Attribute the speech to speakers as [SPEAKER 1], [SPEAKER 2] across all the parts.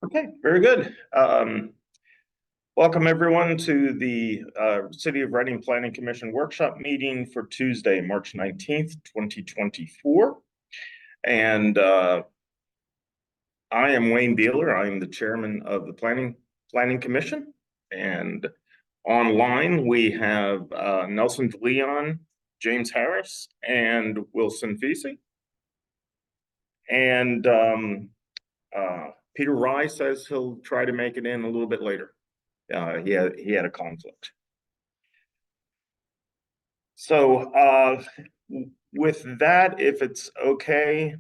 [SPEAKER 1] Okay, very good. Welcome everyone to the City of Reading Planning Commission workshop meeting for Tuesday, March 19th, 2024. And I am Wayne Beeler. I am the chairman of the Planning Commission. And online we have Nelson DeLeon, James Harris, and Wilson Vesey. And Peter Rye says he'll try to make it in a little bit later. He had a conflict. So with that, if it's okay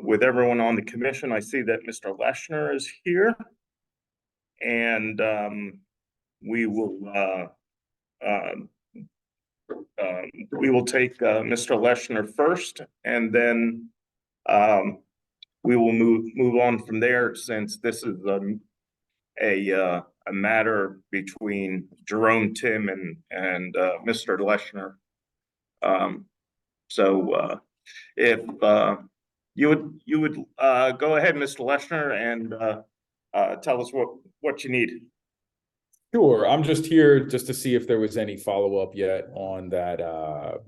[SPEAKER 1] with everyone on the commission, I see that Mr. Leshner is here, and we will take Mr. Leshner first, and then we will move on from there, since this is a matter between Jerome Tim and Mr. Leshner. So if you would go ahead, Mr. Leshner, and tell us what you need.
[SPEAKER 2] Sure. I'm just here just to see if there was any follow-up yet on that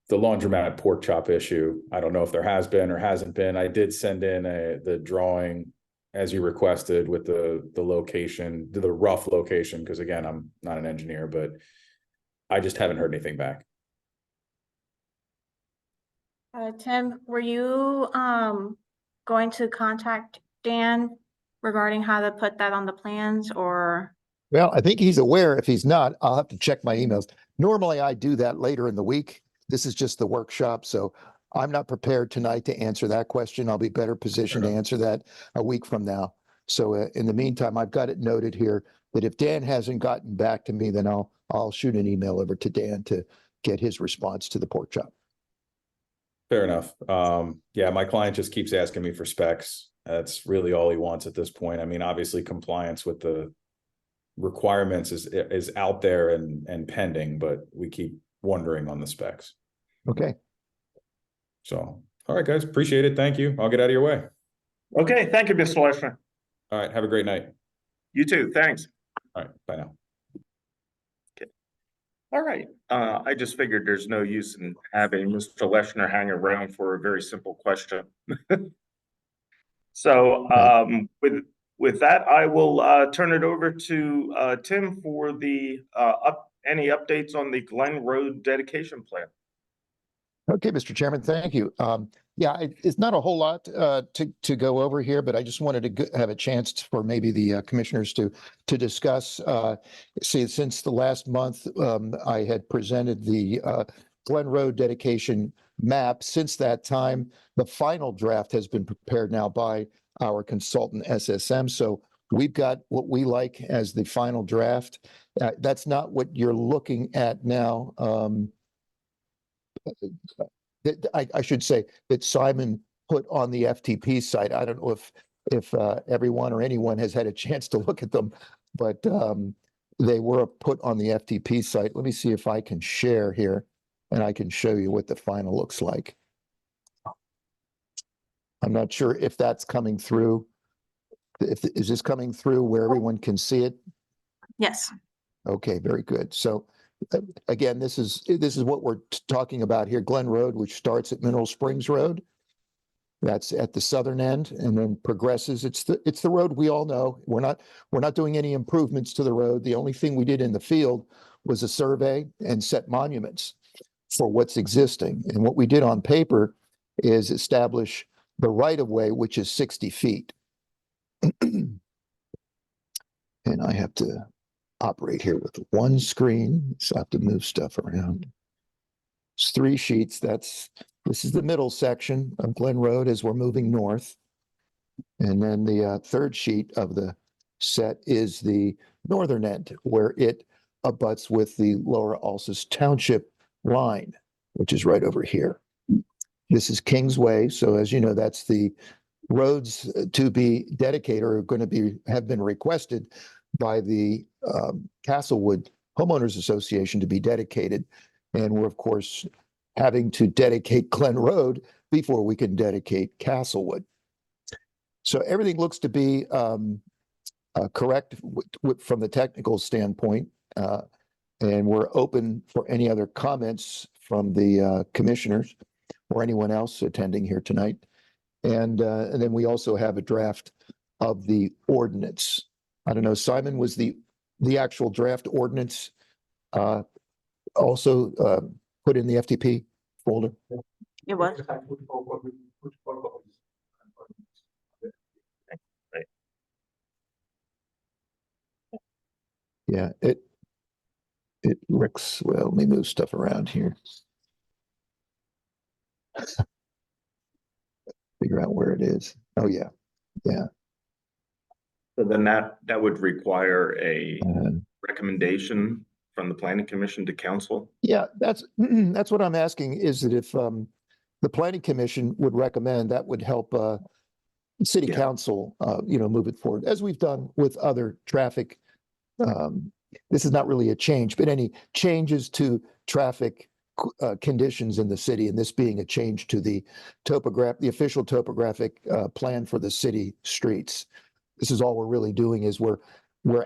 [SPEAKER 2] the laundromat pork chop issue. I don't know if there has been or hasn't been. I did send in the drawing as you requested with the location, the rough location, because again, I'm not an engineer, but I just haven't heard anything back.
[SPEAKER 3] Tim, were you going to contact Dan regarding how to put that on the plans, or?
[SPEAKER 4] Well, I think he's aware. If he's not, I'll have to check my emails. Normally I do that later in the week. This is just the workshop, so I'm not prepared tonight to answer that question. I'll be better positioned to answer that a week from now. So in the meantime, I've got it noted here that if Dan hasn't gotten back to me, then I'll shoot an email over to Dan to get his response to the pork chop.
[SPEAKER 2] Fair enough. Yeah, my client just keeps asking me for specs. That's really all he wants at this point. I mean, obviously compliance with the requirements is out there and pending, but we keep wondering on the specs.
[SPEAKER 4] Okay.
[SPEAKER 2] So, all right, guys, appreciate it. Thank you. I'll get out of your way.
[SPEAKER 1] Okay, thank you, Mr. Leshner.
[SPEAKER 2] All right, have a great night.
[SPEAKER 1] You too, thanks.
[SPEAKER 2] All right, bye now.
[SPEAKER 1] Okay. All right, I just figured there's no use in having Mr. Leshner hang around for a very simple question. So with that, I will turn it over to Tim for the any updates on the Glen Road dedication plan.
[SPEAKER 4] Okay, Mr. Chairman, thank you. Yeah, it's not a whole lot to go over here, but I just wanted to have a chance for maybe the commissioners to discuss. See, since the last month, I had presented the Glen Road dedication map. Since that time, the final draft has been prepared now by our consultant SSM. So we've got what we like as the final draft. That's not what you're looking at now. I should say that Simon put on the FTP site. I don't know if everyone or anyone has had a chance to look at them, but they were put on the FTP site. Let me see if I can share here, and I can show you what the final looks like. I'm not sure if that's coming through. Is this coming through where everyone can see it?
[SPEAKER 3] Yes.
[SPEAKER 4] Okay, very good. So again, this is what we're talking about here. Glen Road, which starts at Mineral Springs Road. That's at the southern end, and then progresses. It's the road we all know. We're not doing any improvements to the road. The only thing we did in the field was a survey and set monuments for what's existing. And what we did on paper is establish the right of way, which is 60 feet. And I have to operate here with one screen, so I have to move stuff around. It's 3 sheets. This is the middle section of Glen Road as we're moving north. And then the third sheet of the set is the northern end, where it abuts with the Lower Alsace Township line, which is right over here. This is Kingsway. So as you know, that's the roads to be dedicated or have been requested by the Castlewood Homeowners Association to be dedicated. And we're, of course, having to dedicate Glen Road before we can dedicate Castlewood. So everything looks to be correct from the technical standpoint. And we're open for any other comments from the commissioners or anyone else attending here tonight. And then we also have a draft of the ordinance. I don't know, Simon, was the actual draft ordinance also put in the FTP folder?
[SPEAKER 3] It was.
[SPEAKER 4] Yeah, it looks, well, let me move stuff around here. Figure out where it is. Oh, yeah.
[SPEAKER 1] So then that would require a
[SPEAKER 4] Uh,
[SPEAKER 1] recommendation from the planning commission to council.
[SPEAKER 4] Yeah, that's what I'm asking, is that if the planning commission would recommend, that would help city
[SPEAKER 1] Yeah.
[SPEAKER 4] council, move it forward, as we've done with other traffic. This is not really a change, but any changes to traffic conditions in the city, and this being a change to the official topographic plan for the city streets. This is all we're really doing, is we're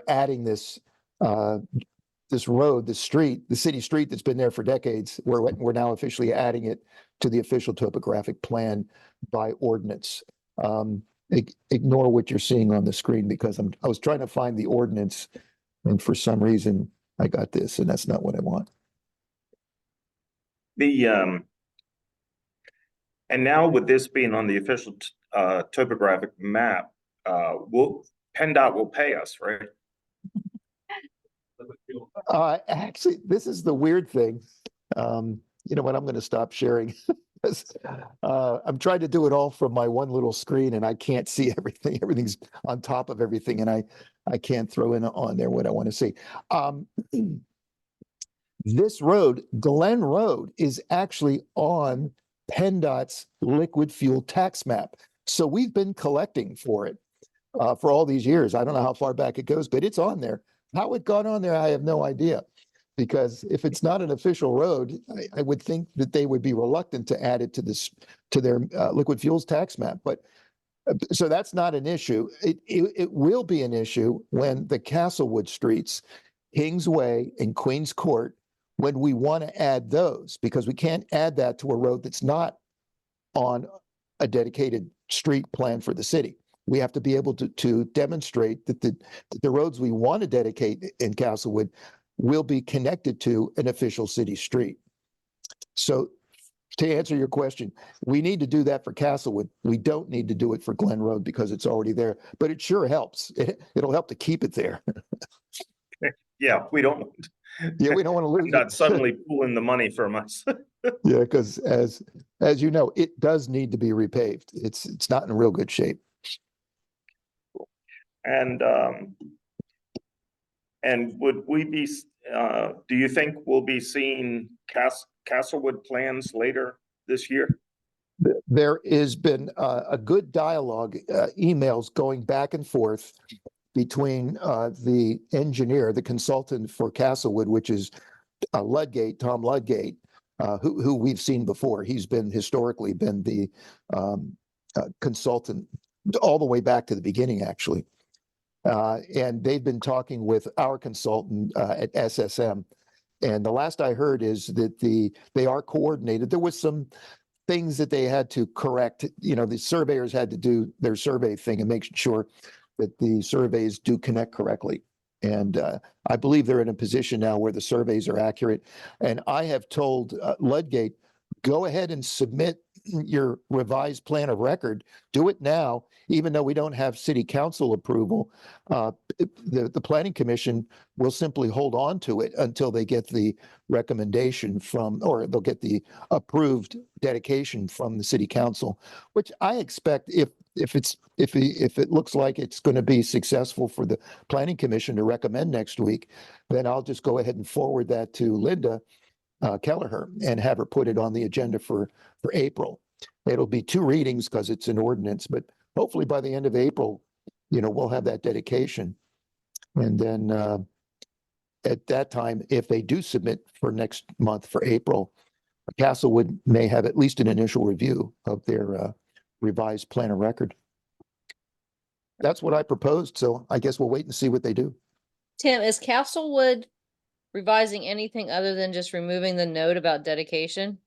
[SPEAKER 4] adding this road, the city street that's been there for decades. We're now officially adding it to the official topographic plan by ordinance. Ignore what you're seeing on the screen, because I was trying to find the ordinance, and for some reason I got this, and that's not what I want.
[SPEAKER 1] And now with this being on the official topographic map, PennDOT will pay us, right?
[SPEAKER 4] Actually, this is the weird thing. You know what? I'm going to stop sharing. I'm trying to do it all from my one little screen, and I can't see everything. Everything's on top of everything, and I can't throw in on there what I want to see. This road, Glen Road, is actually on PennDOT's liquid fuel tax map. So we've been collecting for it for all these years. I don't know how far back it goes, but it's on there. How it got on there, I have no idea. Because if it's not an official road, I would think that they would be reluctant to add it to their liquid fuels tax map. But so that's not an issue. It will be an issue when the Castlewood streets, Kingsway and Queens Court, when we want to add those, because we can't add that to a road that's not on a dedicated street plan for the city. We have to be able to demonstrate that the roads we want to dedicate in Castlewood will be connected to an official city street. So to answer your question, we need to do that for Castlewood. We don't need to do it for Glen Road because it's already there, but it sure helps. It'll help to keep it there.
[SPEAKER 1] Yeah, we don't.
[SPEAKER 4] Yeah, we don't want to lose
[SPEAKER 1] Not
[SPEAKER 4] it.
[SPEAKER 1] suddenly pulling the money from us.
[SPEAKER 4] Yeah, because as you know, it does need to be repaved. It's not in real good shape.
[SPEAKER 1] And would we be, do you think we'll be seeing Castlewood plans later this year?
[SPEAKER 4] There has been a good dialogue, emails going back and forth between the engineer, the consultant for Castlewood, which is Ludgate, Tom Ludgate, who we've seen before. He's historically been the consultant all the way back to the beginning, actually. And they've been talking with our consultant at SSM. And the last I heard is that they are coordinated. There was some things that they had to correct. You know, the surveyors had to do their survey thing and make sure that the surveys do connect correctly. And I believe they're in a position now where the surveys are accurate. And I have told Ludgate, go ahead and submit your revised plan of record. Do it now, even though we don't have city council approval. The planning commission will simply hold on to it until they get the recommendation from, or they'll get the approved dedication from the city council, which I expect if it looks like it's going to be successful for the planning commission to recommend next week, then I'll just go ahead and forward that to Linda Kelleher and have her put it on the agenda for April. It'll be 2 readings because it's an ordinance, but hopefully by the end of April, we'll have that dedication. And then at that time, if they do submit for next month for April, Castlewood may have at least an initial review of their revised plan of record. that's what I proposed. So I guess we'll wait and see what they do.
[SPEAKER 5] Tim, is Castlewood revising anything other than just removing the note about dedication?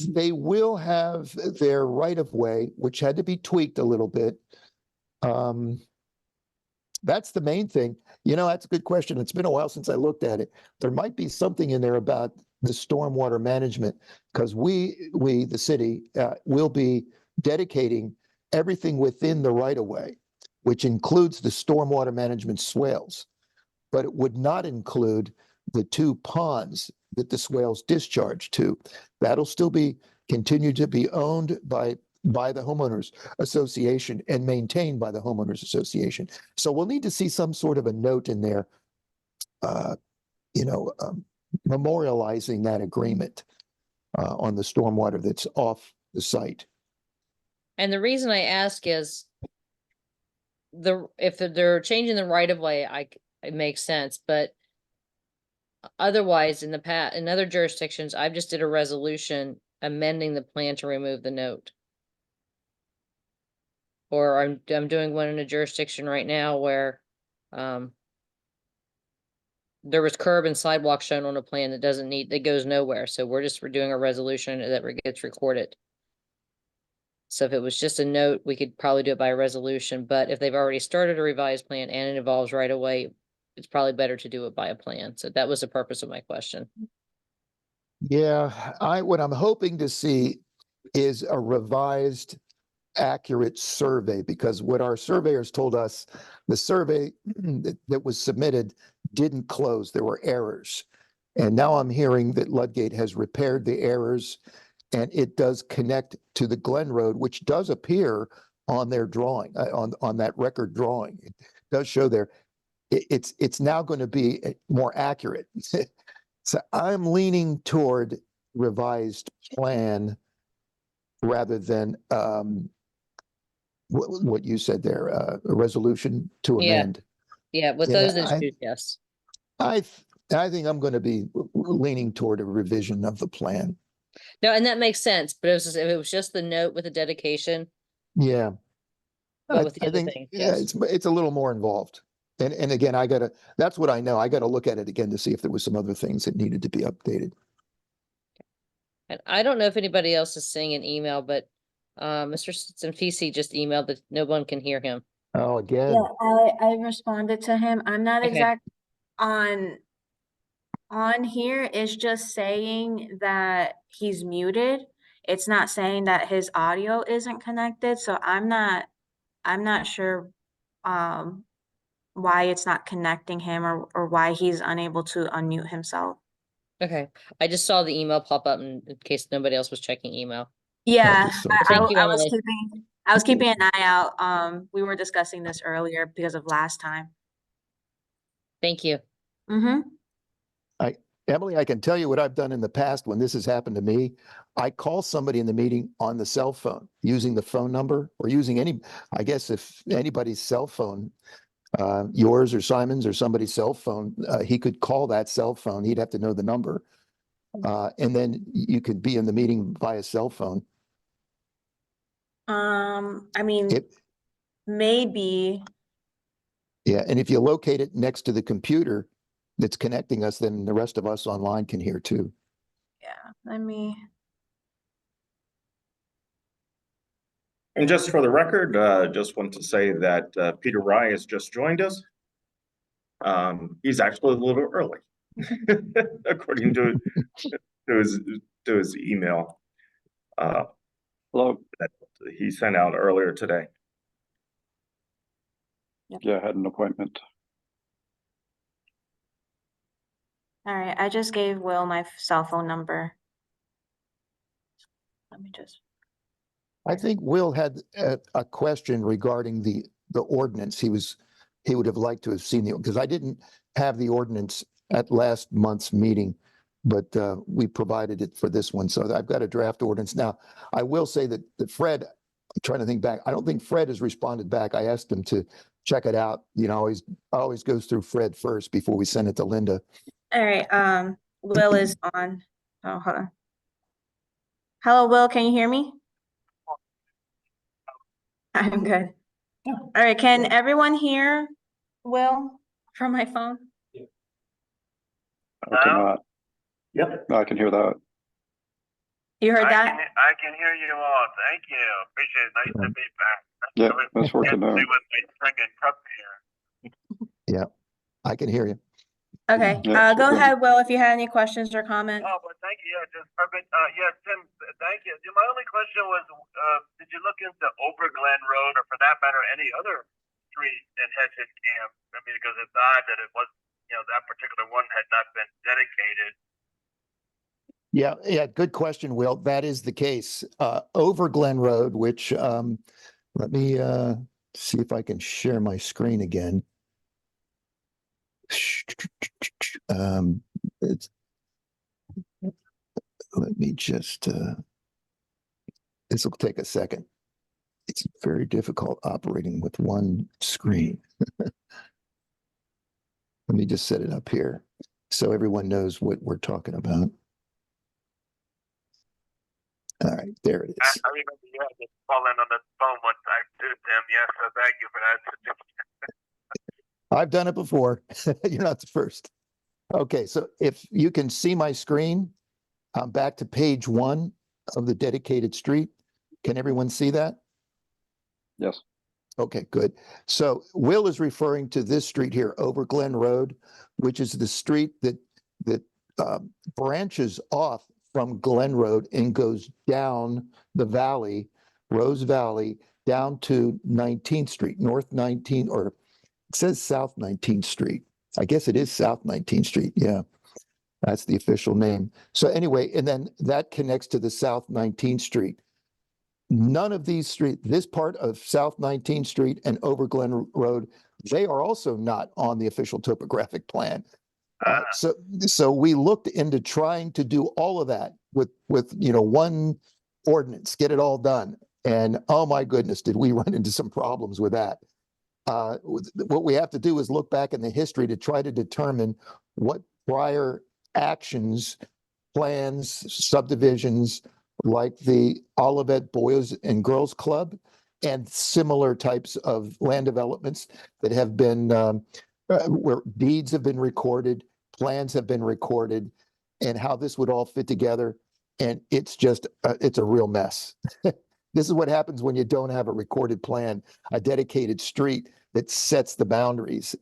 [SPEAKER 4] They will have their right of way, which had to be tweaked a little bit. That's the main thing. That's a good question. It's been a while since I looked at it. There might be something in there about the stormwater management, because we, the city, will be dedicating everything within the right of way, which includes the stormwater management swales, but it would not include the 2 ponds that the swales discharge to. That'll still continue to be owned by the homeowners association and maintained by the homeowners association. So we'll need to see some sort of a note in there, memorializing that agreement on the stormwater that's off the site.
[SPEAKER 5] And the reason I ask is if they're changing the right of way, it makes sense, but otherwise in other jurisdictions, I've just did a resolution amending the plan to remove the note. Or I'm doing one in a jurisdiction right now where there was curb and sidewalk shown on a plan that goes nowhere. So we're doing a resolution that gets recorded. So if it was just a note, we could probably do it by a resolution, but if they've already started a revised plan and it involves right away, it's probably better to do it by a plan. So that was the purpose of my question.
[SPEAKER 4] Yeah, what I'm hoping to see is a revised, accurate survey, because what our surveyors told us, the survey that was submitted didn't close. There were errors. And now I'm hearing that Ludgate has repaired the errors, and it does connect to the Glen Road, which does appear on their drawing, on that record drawing. It does show there. It's now going to be more accurate. So I'm leaning toward revised plan rather than what you said there, a resolution to
[SPEAKER 5] Yeah.
[SPEAKER 4] amend.
[SPEAKER 5] Yeah, with
[SPEAKER 4] Yeah,
[SPEAKER 5] those issues, yes.
[SPEAKER 4] I think I'm going to be leaning toward a revision of the plan.
[SPEAKER 5] No, and that makes sense, but if it was just the note with the dedication,
[SPEAKER 4] Yeah.
[SPEAKER 5] but with the
[SPEAKER 4] I
[SPEAKER 5] other
[SPEAKER 4] think,
[SPEAKER 5] thing,
[SPEAKER 4] yeah,
[SPEAKER 5] yes.
[SPEAKER 4] it's a little more involved. And again, that's what I know. I got to look at it again to see if there was some other things that needed to be updated.
[SPEAKER 5] And I don't know if anybody else is seeing an email, but Mr. Sanfisi just emailed that no one can hear him.
[SPEAKER 4] Oh, again.
[SPEAKER 3] Yeah, I responded to him. I'm not
[SPEAKER 5] Okay.
[SPEAKER 3] exact on here. It's just saying that he's muted. It's not saying that his audio isn't connected. So I'm not sure why it's not connecting him or why he's unable to unmute himself.
[SPEAKER 5] Okay, I just saw the email pop up in case nobody else was checking email.
[SPEAKER 3] Yeah,
[SPEAKER 4] just saw
[SPEAKER 5] Thank you,
[SPEAKER 3] I was
[SPEAKER 5] Emily.
[SPEAKER 3] keeping an eye out. We were discussing this earlier because of last time.
[SPEAKER 5] Thank you.
[SPEAKER 3] Mm-hmm.
[SPEAKER 4] Emily, I can tell you what I've done in the past when this has happened to me. I call somebody in the meeting on the cell phone using the phone number or using I guess if anybody's cell phone, yours or Simon's or somebody's cell phone, he could call that cell phone. He'd have to know the number. And then you could be in the meeting via cell phone.
[SPEAKER 3] I mean,
[SPEAKER 4] It,
[SPEAKER 3] maybe.
[SPEAKER 4] yeah, and if you locate it next to the computer that's connecting us, then the rest of us online can hear too.
[SPEAKER 3] Yeah, let me.
[SPEAKER 1] And just for the record, just want to say that Peter Rye has just joined us. He's actually a little early, according to his email.
[SPEAKER 6] Hello.
[SPEAKER 1] That he sent out earlier today.
[SPEAKER 6] Yeah, I had an appointment.
[SPEAKER 3] All right, I just gave Will my cell phone number. Let me just.
[SPEAKER 4] I think Will had a question regarding the ordinance. He would have liked to have seen because I didn't have the ordinance at last month's meeting, but we provided it for this one. So I've got a draft ordinance. Now, I will say that Fred, I'm trying to think back, I don't think Fred has responded back. I asked him to check it out. Always goes through Fred first before we send it to Linda.
[SPEAKER 3] All right, Will is on. Oh, hold on. Hello, Will, can you hear me? I'm good. All right, can everyone hear Will from my phone?
[SPEAKER 6] I cannot.
[SPEAKER 1] Yep.
[SPEAKER 6] No, I can hear that.
[SPEAKER 3] You heard
[SPEAKER 7] I
[SPEAKER 3] that?
[SPEAKER 7] I can hear you all. Thank you. Appreciate it. Nice to be back.
[SPEAKER 6] Yeah,
[SPEAKER 7] I was
[SPEAKER 6] that's working
[SPEAKER 7] busy
[SPEAKER 6] now.
[SPEAKER 7] with my drinking cup here.
[SPEAKER 4] Yeah, I can hear you.
[SPEAKER 3] Okay,
[SPEAKER 6] Yeah,
[SPEAKER 3] go
[SPEAKER 6] so-
[SPEAKER 3] ahead, Will, if you had any questions or comments.
[SPEAKER 7] Oh, but thank you. Yeah, just perfect. Yeah, Tim, thank you. My only question was, did you look into Over Glen Road, or for that matter, any other street in Hessian Camp? I mean, because it's odd that it was, that particular one had not been dedicated.
[SPEAKER 4] Yeah, good question, Will. That is the case. Over Glen Road, which let me see if I can share my screen again. It's, let me just this will take a second. It's very difficult operating with one screen. Let me just set it up here so everyone knows what we're talking about. All right, there it is.
[SPEAKER 7] I remember you had to call in on the phone one time too, Tim. Yes, so thank you for that.
[SPEAKER 4] I've done it before. You're not the first. Okay, so if you can see my screen, I'm back to page 1 of the dedicated street. Can everyone see that?
[SPEAKER 6] Yes.
[SPEAKER 4] Okay, good. So Will is referring to this street here, Over Glen Road, which is the street that branches off from Glen Road and goes down the valley, Rose Valley, down to 19th Street, North 19th, or it says South 19th Street. I guess it is South 19th Street. Yeah, that's the official name. So anyway, and then that connects to the South 19th Street. None of these streets, this part of South 19th Street and Over Glen Road, they are also not on the official topographic plan. So we looked into trying to do all of that with one ordinance, get it all done. And oh my goodness, did we run into some problems with that? What we have to do is look back in the history to try to determine what prior actions, plans, subdivisions, like the Olivet Boys and Girls Club and similar types of land developments that have been where deeds have been recorded, plans have been recorded, and how this would all fit together. And it's just, it's a real mess. This is what happens when you don't have a recorded plan, a dedicated street that sets the boundaries.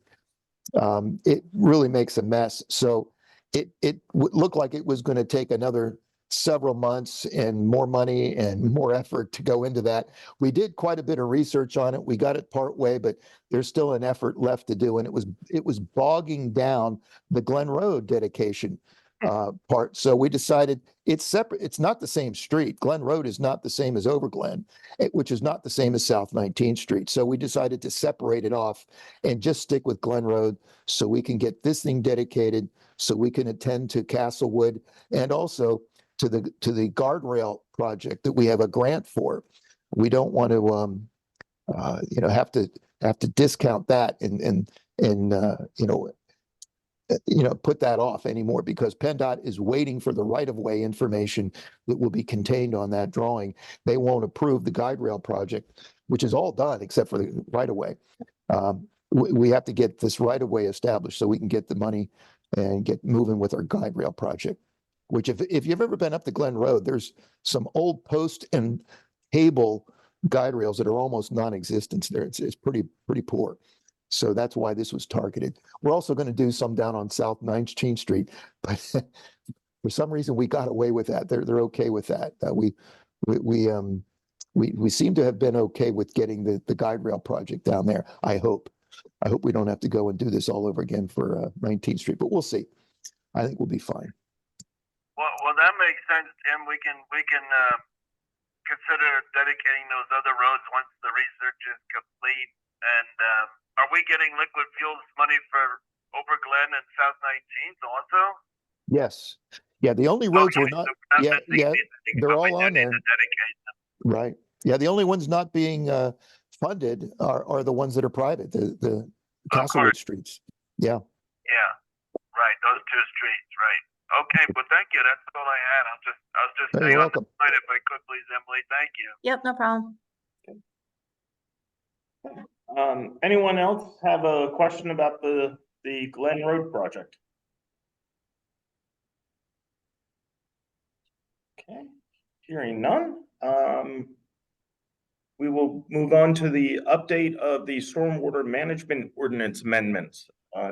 [SPEAKER 4] It really makes a mess. So it looked like it was going to take another several months and more money and more effort to go into that. We did quite a bit of research on it. We got it part way, but there's still an effort left to do. And it was bogging down the Glen Road dedication part. So we decided it's separate. It's not the same street. Glen Road is not the same as Over Glen, which is not the same as South 19th Street. So we decided to separate it off and just stick with Glen Road so we can get this thing dedicated, so we can attend to Castlewood and also to the guardrail project that we have a grant for. We don't want to have to discount that and put that off anymore, because PennDOT is waiting for the right-of-way information that will be contained on that drawing. They won't approve the guide rail project, which is all done except for the right-of-way. We have to get this right-of-way established so we can get the money and get moving with our guide rail project, which if you've ever been up the Glen Road, there's some old post and cable guide rails that are almost non-existent there. It's pretty poor. So that's why this was targeted. We're also going to do some down on South 19th Street, but for some reason we got away with that. They're okay with that. We seem to have been okay with getting the guide rail project down there. I hope we don't have to go and do this all over again for 19th Street, but we'll see. I think we'll be fine.
[SPEAKER 7] Well, that makes sense, Tim. We can consider dedicating those other roads once the research is complete. And are we getting liquid fuels money for Over Glen and South 19th also?
[SPEAKER 4] Yes. Yeah. The only roads
[SPEAKER 7] Okay,
[SPEAKER 4] we're not.
[SPEAKER 7] so we're
[SPEAKER 4] Yeah.
[SPEAKER 7] missing
[SPEAKER 4] Yeah.
[SPEAKER 7] anything,
[SPEAKER 4] They're
[SPEAKER 7] but we
[SPEAKER 4] all
[SPEAKER 7] do
[SPEAKER 4] on
[SPEAKER 7] need
[SPEAKER 4] there.
[SPEAKER 7] to dedicate them.
[SPEAKER 4] Right. Yeah. The only ones not being funded are the ones that are private. The Castlewood streets. Yeah.
[SPEAKER 7] Yeah, right. Those two streets, right? Okay, well, thank you. That's all I had. I'll just
[SPEAKER 4] You're
[SPEAKER 7] stay on
[SPEAKER 4] welcome.
[SPEAKER 7] the line if I could, please, Emily. Thank you.
[SPEAKER 3] Yep, no problem.
[SPEAKER 1] Anyone else have a question about the Glen Road project? Okay, hearing none, we will move on to the update of the stormwater management ordinance amendments.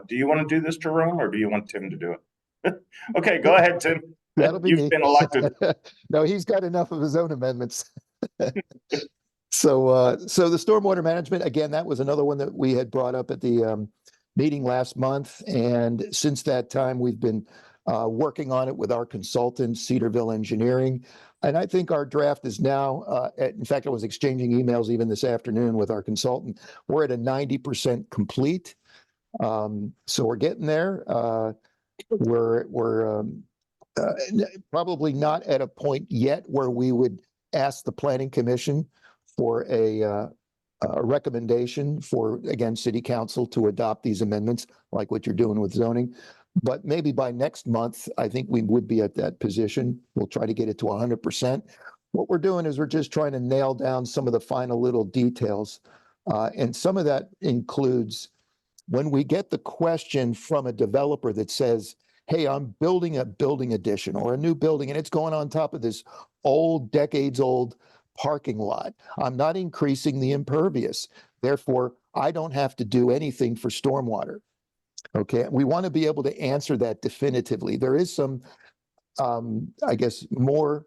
[SPEAKER 1] Do you want to do this, Jerome, or do you want Tim to do it? Okay, go ahead, Tim.
[SPEAKER 4] That'll be
[SPEAKER 1] You've
[SPEAKER 4] me.
[SPEAKER 1] been elected.
[SPEAKER 4] No, he's got enough of his own amendments. So the stormwater management, again, that was another one that we had brought up at the meeting last month. And since that time, we've been working on it with our consultant, Cedarville Engineering. And I think our draft is now, in fact, I was exchanging emails even this afternoon with our consultant. We're at a 90% complete. So we're getting there. We're probably not at a point yet where we would ask the planning commission for a recommendation for, again, city council to adopt these amendments, like what you're doing with zoning. But maybe by next month, I think we would be at that position. We'll try to get it to 100%. What we're doing is we're just trying to nail down some of the final little details. And some of that includes when we get the question from a developer that says, hey, I'm building a building addition or a new building, and it's going on top of this old, decades-old parking lot. I'm not increasing the impervious. Therefore, I don't have to do anything for stormwater. Okay, we want to be able to answer that definitively. There is some, I guess, more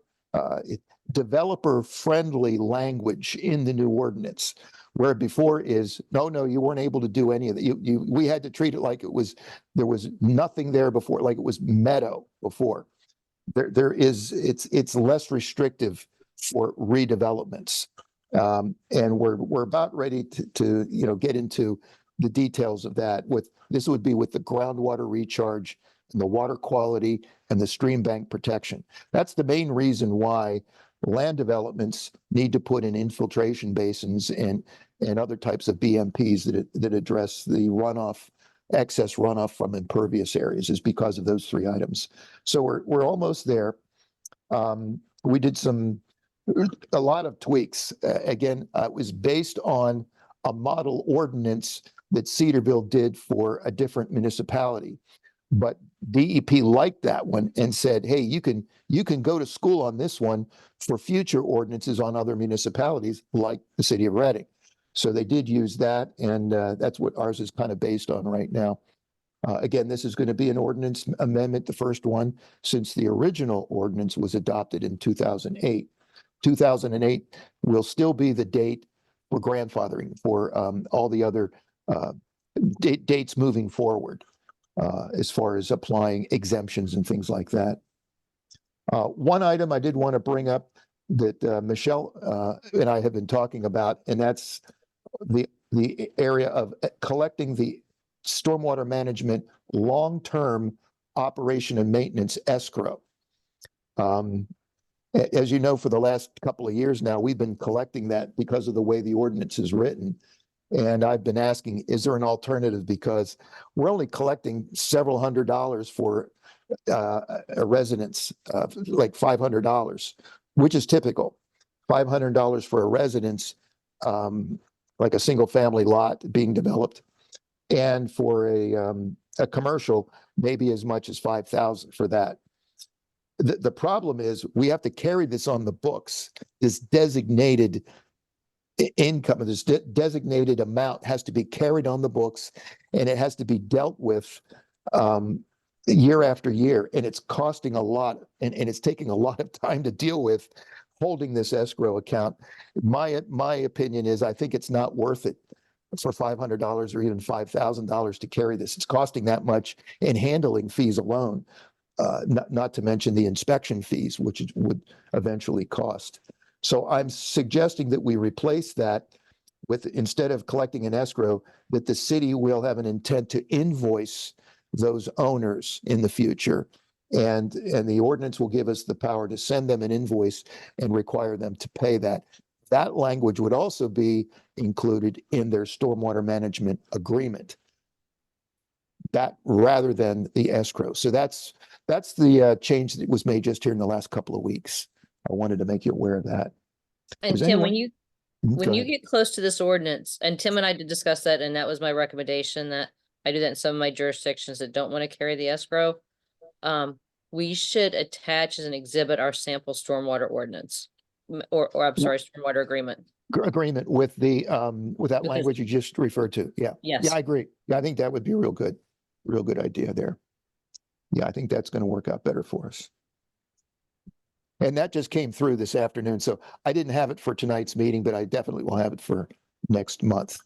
[SPEAKER 4] developer-friendly language in the new ordinance, where before is, no, you weren't able to do any of that. We had to treat it like there was nothing there before, like it was meadow before. It's less restrictive for redevelopments. And we're about ready to get into the details of that. This would be with the groundwater recharge and the water quality and the stream bank protection. That's the main reason why land developments need to put in infiltration basins and other types of BMPs that address the excess runoff from impervious areas, is because of those three items. So we're almost there. We did a lot of tweaks. Again, it was based on a model ordinance that Cedarville did for a different municipality. But DEP liked that one and said, hey, you can go to school on this one for future ordinances on other municipalities like the city of Reading. So they did use that, and that's what ours is kind of based on right now. Again, this is going to be an ordinance amendment, the first one since the original ordinance was adopted in 2008. 2008 will still be the date for grandfathering for all the other dates moving forward, as far as applying exemptions and things like that. One item I did want to bring up that Michelle and I have been talking about, and that's the area of collecting the stormwater management long-term operation and maintenance escrow. As you know, for the last couple of years now, we've been collecting that because of the way the ordinance is written. And I've been asking, is there an alternative? Because we're only collecting several $100s for a residence, like $500, which is typical. $500 for a residence, like a single family lot being developed. And for a commercial, maybe as much as $5,000 for that. The problem is we have to carry this on the books. This designated income, this designated amount has to be carried on the books, and it has to be dealt with year after year. And it's costing a lot, and it's taking a lot of time to deal with holding this escrow account. My opinion is I think it's not worth it for $500 or even $5,000 to carry this. It's costing that much in handling fees alone. Not to mention the inspection fees, which it would eventually cost. So I'm suggesting that we replace that with, instead of collecting an escrow, that the city will have an intent to invoice those owners in the future. And the ordinance will give us the power to send them an invoice and require them to pay that. That language would also be included in their stormwater management agreement. That rather than the escrow. So that's the change that was made just here in the last couple of weeks. I wanted to make you aware of that.
[SPEAKER 5] And
[SPEAKER 4] Was
[SPEAKER 5] Tim,
[SPEAKER 4] anyone-
[SPEAKER 5] When
[SPEAKER 4] Go
[SPEAKER 5] you
[SPEAKER 4] ahead.
[SPEAKER 5] get close to this ordinance, and Tim and I did discuss that, and that was my recommendation, that I do that in some of my jurisdictions that don't want to carry the escrow. We should attach as an exhibit our sample stormwater ordinance. Or I'm sorry, stormwater agreement.
[SPEAKER 4] Agreement with the, with that
[SPEAKER 5] With this-
[SPEAKER 4] language you just referred to. Yeah.
[SPEAKER 5] Yes.
[SPEAKER 4] Yeah, I agree. Yeah, I think that would be real good idea there. Yeah, I think that's going to work out better for us. And that just came through this afternoon. So I didn't have it for tonight's meeting, but I definitely will have it for next month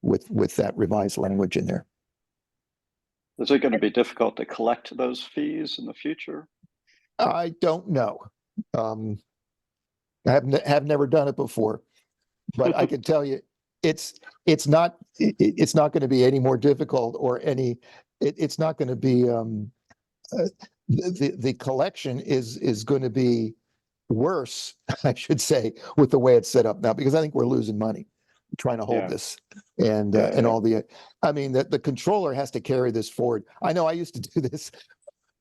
[SPEAKER 4] with that revised language in there.
[SPEAKER 6] Is it going to be difficult to collect those fees in the future?
[SPEAKER 4] I don't know. I have never done it before, but I can tell you, it's not going to be any more difficult or it's not going to be, the collection is going to be worse, I should say, with the way it's set up now, because I think we're losing money trying to hold
[SPEAKER 6] Yeah.
[SPEAKER 4] this and
[SPEAKER 6] Yeah.
[SPEAKER 4] all I mean, the controller has to carry this forward. I know I used to do this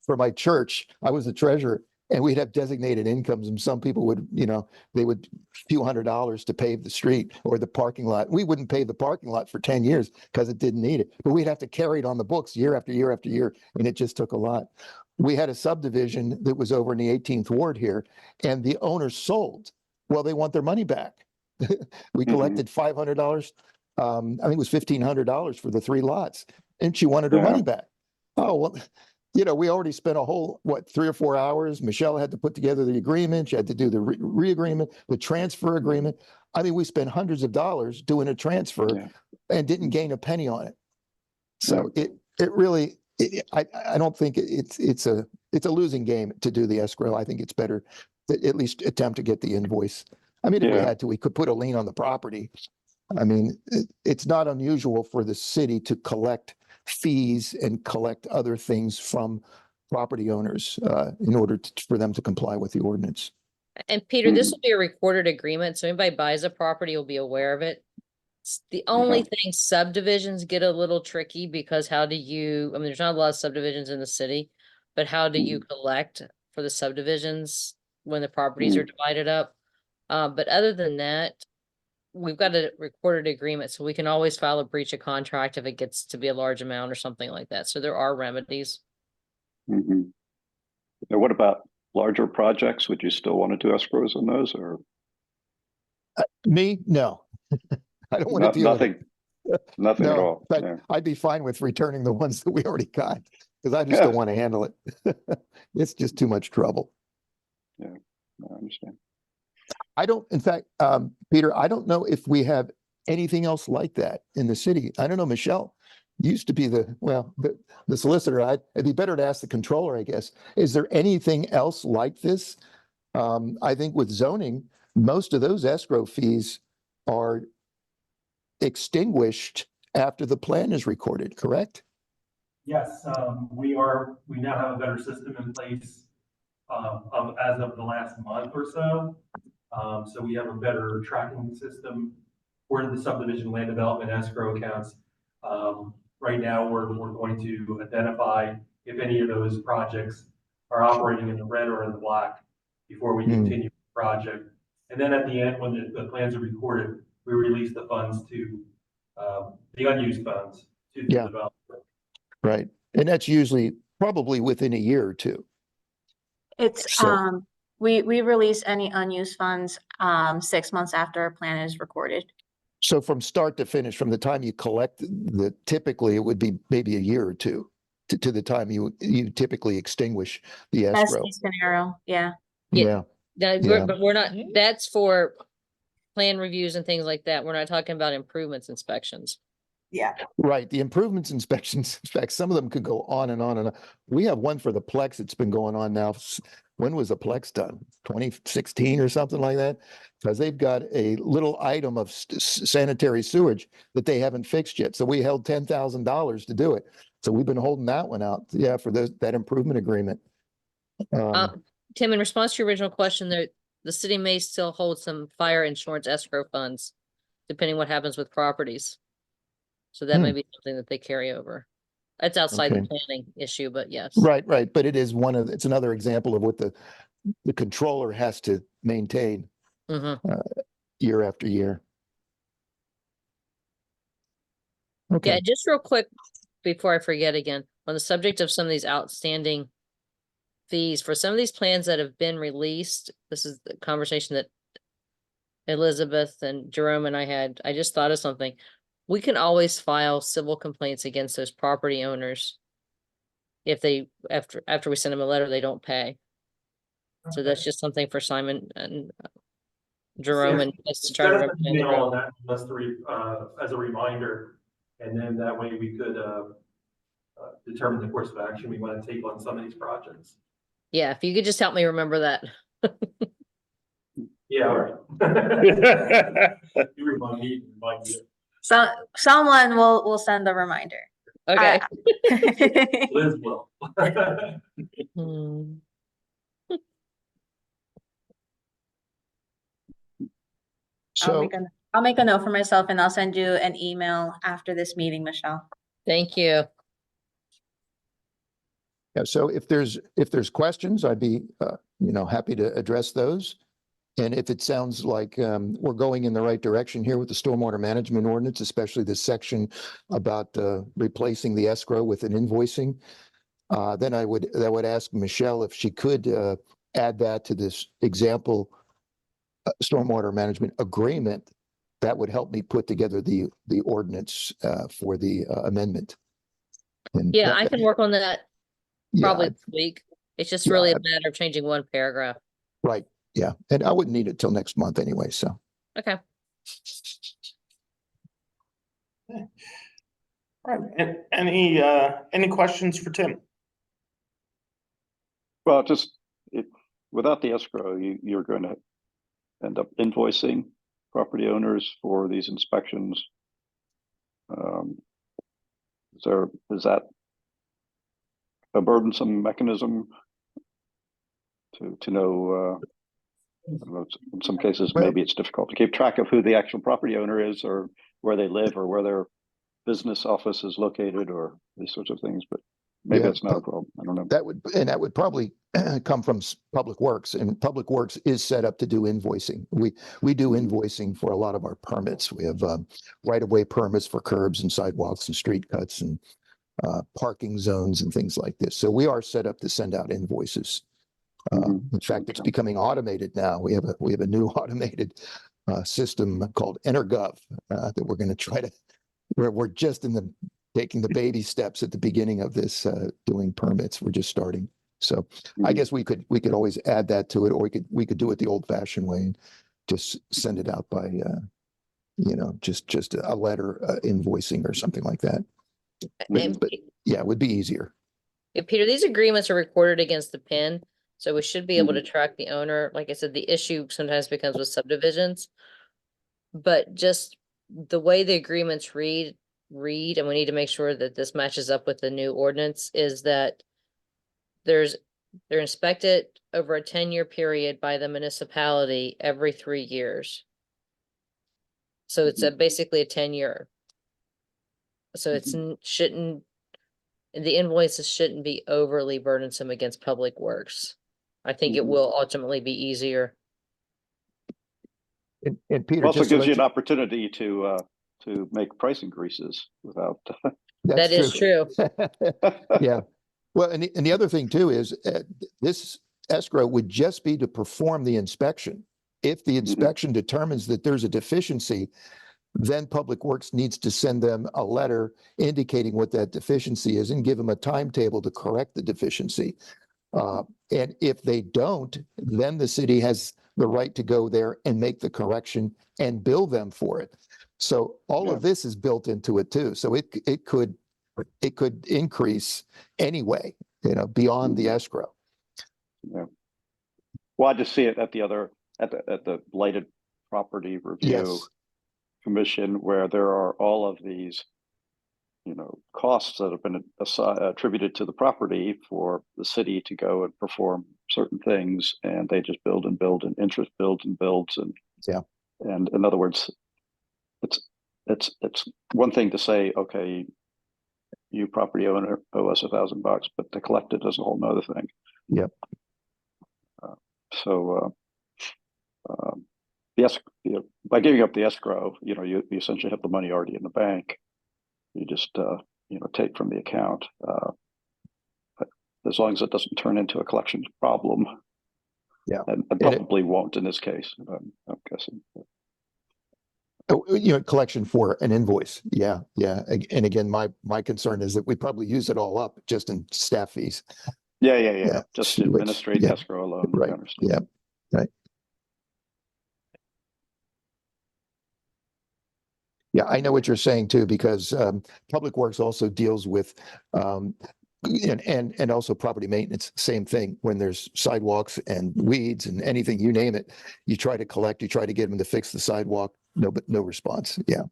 [SPEAKER 4] for my church. I was the treasurer and we'd have designated incomes and some people would, they would few $100s to pave the street or the parking lot. We wouldn't pave the parking lot for 10 years because it didn't need it, but we'd have to carry it on the books year after year after year. And it just took a lot. We had a subdivision that was over in the 18th ward here and the owner sold. Well, they want their money back. We collected $500. I think it was $1,500 for the 3 lots and she wanted her
[SPEAKER 6] Yeah.
[SPEAKER 4] money back. Oh, well, we already spent a whole, 3 or 4 hours. Michelle had to put together the agreement. She had to do the re-agreement, the transfer agreement. I mean, we spent hundreds of dollars doing a transfer
[SPEAKER 6] Yeah.
[SPEAKER 4] and didn't gain a penny on it. So it really, I don't think it's a losing game to do the escrow. I think it's better to at least attempt to get the invoice. I mean, if we
[SPEAKER 6] Yeah.
[SPEAKER 4] had to, we could put a lien on the property. I mean, it's not unusual for the city to collect fees and collect other things from property owners in order for them to comply with the ordinance.
[SPEAKER 5] And Peter, this will be a recorded agreement, so anybody buys a property will be aware of it. The only thing, subdivisions get a little tricky because how do you, I mean, there's not a lot of subdivisions in the city, but how do you collect for the subdivisions when the properties are divided up? But other than that, we've got a recorded agreement, so we can always file a breach of contract if it gets to be a large amount or something like that. So there are remedies.
[SPEAKER 6] Mhm. Now, what about larger projects? Would you still want to do escrows on those or
[SPEAKER 4] Me, no. I don't want to deal with it.
[SPEAKER 6] nothing at
[SPEAKER 4] No,
[SPEAKER 6] all?
[SPEAKER 4] but
[SPEAKER 6] Yeah.
[SPEAKER 4] I'd be fine with returning the ones that we already got because I just don't
[SPEAKER 6] Yeah.
[SPEAKER 4] want to handle it. It's just too much trouble.
[SPEAKER 6] I understand.
[SPEAKER 4] I don't, in fact, Peter, I don't know if we have anything else like that in the city. I don't know, Michelle used to be the solicitor. It'd be better to ask the controller, I guess. Is there anything else like this? I think with zoning, most of those escrow fees are extinguished after the plan is recorded, correct?
[SPEAKER 8] Yes, we now have a better system in place, as of the last month or so. So we have a better tracking system for the subdivision land development escrow accounts. Right now, we're going to identify if any of those projects are operating in the red or in the black before we continue the project. And then at the end, when the plans are recorded, we release the funds to, the unused funds to the developer.
[SPEAKER 4] Right. And that's usually probably within a year or two.
[SPEAKER 3] It's,
[SPEAKER 4] So-
[SPEAKER 3] we release any unused funds, 6 months after a plan is recorded.
[SPEAKER 4] So from start to finish, from the time you collect typically it would be maybe a year or two to the time you typically extinguish the
[SPEAKER 3] Best
[SPEAKER 4] escrow.
[SPEAKER 3] case scenario, yeah.
[SPEAKER 4] Yeah. Yeah.
[SPEAKER 5] But we're not, that's for plan reviews and things like that. We're not talking about improvements inspections.
[SPEAKER 3] Yeah.
[SPEAKER 4] Right. The improvements inspections, in fact, some of them could go on and on and on. We have one for the Plex that's been going on now. When was the Plex done? 2016 or something like that? Because they've got a little item of sanitary sewage that they haven't fixed yet. So we held $10,000 to do it. So we've been holding that one out. Yeah, for that improvement agreement.
[SPEAKER 5] Tim, in response to your original question, the city may still hold some fire insurance escrow funds, depending what happens with properties. So that may be something that they carry over. That's outside the
[SPEAKER 4] Okay.
[SPEAKER 5] planning issue, but yes.
[SPEAKER 4] Right, right. But it is it's another example of what the controller has to maintain.
[SPEAKER 5] Mhm.
[SPEAKER 4] year after year.
[SPEAKER 5] Yeah,
[SPEAKER 4] Okay,
[SPEAKER 5] just real quick, before I forget again, on the subject of some of these outstanding fees, for some of these plans that have been released, this is the conversation that Elizabeth and Jerome and I had. I just thought of something. We can always file civil complaints against those property owners if they, after we send them a letter, they don't pay. So that's just something for Simon and Jerome and us to try to
[SPEAKER 8] Send us an
[SPEAKER 5] represent.
[SPEAKER 8] email on that, just as a reminder, and then that way we could, determine the course of action we want to take on some of these projects.
[SPEAKER 5] Yeah, if you could just help me remember that.
[SPEAKER 8] Yeah, all right. You remind me, remind you.
[SPEAKER 3] So someone will send a reminder.
[SPEAKER 5] Okay.
[SPEAKER 8] Liz will.
[SPEAKER 5] Hmm.
[SPEAKER 4] so,
[SPEAKER 3] I'll make a note for myself and I'll send you an email after this meeting, Michelle.
[SPEAKER 5] Thank you.
[SPEAKER 4] yeah, so if there's questions, I'd be, happy to address those. And if it sounds like we're going in the right direction here with the stormwater management ordinance, especially this section about replacing the escrow with an invoicing, then I would ask Michelle if she could add that to this example stormwater management agreement. That would help me put together the ordinance for the amendment. And
[SPEAKER 5] Yeah,
[SPEAKER 4] that-
[SPEAKER 5] I can work on that
[SPEAKER 4] yeah,
[SPEAKER 5] probably this week. It's just
[SPEAKER 4] yeah,
[SPEAKER 5] really a matter of changing one paragraph.
[SPEAKER 4] right. Yeah, and I wouldn't need it till next month anyway. So.
[SPEAKER 5] Okay.
[SPEAKER 1] All right, and any questions for Tim?
[SPEAKER 6] Well, without the escrow, you're going to end up invoicing property owners for these inspections. Is that a burdensome mechanism to know? I don't know, in some cases,
[SPEAKER 4] Well-
[SPEAKER 6] maybe it's difficult to keep track of who the actual property owner is, or where they live, or where their business office is located, or these sorts of things. But maybe
[SPEAKER 4] Yeah,
[SPEAKER 6] that's not a problem. I don't know.
[SPEAKER 4] That would probably come from Public Works, and Public Works is set up to do invoicing. We do invoicing for a lot of our permits. We have right-of-way permits for curbs and sidewalks and street cuts and parking zones and things like this. So we are set up to send out invoices.
[SPEAKER 6] Mhm.
[SPEAKER 4] In fact, it's
[SPEAKER 6] Okay.
[SPEAKER 4] becoming automated now. We have a new automated system called EnerGov that we're going to try to. We're just taking the baby steps at the beginning of this doing permits. We're just starting. So I
[SPEAKER 6] Mhm.
[SPEAKER 4] guess we could always add that to it, or we could do it the old fashioned way and just send it out by just a letter invoicing or something like that.
[SPEAKER 5] And
[SPEAKER 4] But yeah, it would be easier.
[SPEAKER 5] yeah, Peter, these agreements are recorded against the PIN, so we should be able to track the owner. Like I said, the issue sometimes becomes with subdivisions. But just the way the agreements read, and we need to make sure that this matches up with the new ordinance, is that they're inspected over a 10-year period by the municipality every 3 years. So it's basically a 10-year. So it's shouldn't, the invoices shouldn't be overly burdensome against Public Works. I think it
[SPEAKER 6] Mhm.
[SPEAKER 5] will ultimately be easier.
[SPEAKER 4] And Peter,
[SPEAKER 6] It also
[SPEAKER 4] just to
[SPEAKER 6] gives
[SPEAKER 4] let
[SPEAKER 6] you an opportunity to make price increases without.
[SPEAKER 4] that's
[SPEAKER 5] That is true.
[SPEAKER 4] Yeah. Well, and the other thing too is this escrow would just be to perform the inspection. If the inspection determines that there's a deficiency, then Public Works needs to send them a letter indicating what that deficiency is and give them a timetable to correct the deficiency. And if they don't, then the city has the right to go there and make the correction and bill them for it. So all
[SPEAKER 6] Yeah.
[SPEAKER 4] of this is built into it too. So it could increase anyway, beyond the escrow.
[SPEAKER 6] Yeah. Well, I just see it at the blighted property review
[SPEAKER 4] Yes.
[SPEAKER 6] commission, where there are all of these, costs that have been attributed to the property for the city to go and perform certain things, and they just build and build, and interest builds and builds, and
[SPEAKER 4] Yeah.
[SPEAKER 6] And in other words, it's one thing to say, okay, you property owner owe us $1,000, but to collect it is a whole nother thing.
[SPEAKER 4] Yep.
[SPEAKER 6] by giving up the escrow, you essentially have the money already in the bank. You just, take from the account. But as long as it doesn't turn into a collections problem.
[SPEAKER 4] Yeah.
[SPEAKER 6] And
[SPEAKER 4] it-
[SPEAKER 6] probably won't in this case, I'm guessing.
[SPEAKER 4] Collection for an invoice. Yeah, yeah. And again, my concern is that we probably use it all up just in staff fees.
[SPEAKER 6] Yeah.
[SPEAKER 4] Yeah,
[SPEAKER 6] Just
[SPEAKER 4] which-
[SPEAKER 6] administrate
[SPEAKER 4] yeah,
[SPEAKER 6] escrow alone.
[SPEAKER 4] right,
[SPEAKER 6] I understand.
[SPEAKER 4] yeah, right. Yeah, I know what you're saying too, because Public Works also deals with and also property maintenance, same thing. When there's sidewalks and weeds and anything, you name it, you try to collect, you try to get them to fix the sidewalk, no response. Yeah.